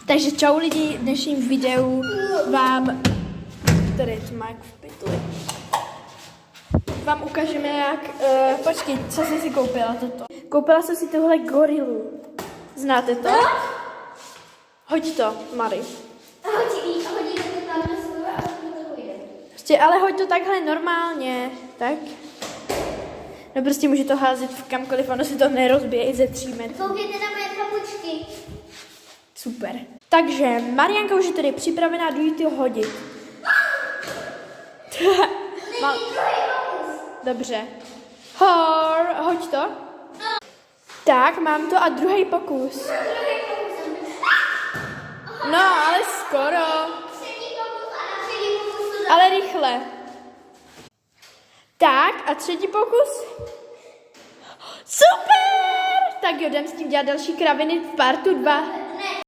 Takže čau lidi, v dnešním videu vám, tady to má jak v pytli, vám ukážeme jak, počkej, co jsi si koupila toto? Koupila jsem si tohle gorilu. Znáte to? Hoď to, Mary. Hodí to tam na sebe a to půjde. Prostě, ale hoď to takhle normálně, tak? No prostě může to házet v kamkoliv, ono se to nerozbije i ze 3 metrů. Koukejte na moje papučky. Super. Takže Marianka už je tady připravená, jdu jí to hodit. Dobře. Hoď to. Tak, mám to a druhý pokus. No, ale skoro. Ale rychle. Tak, a třetí pokus. Super! Tak jo, jdem s tím dělat další kraviny v partu 2.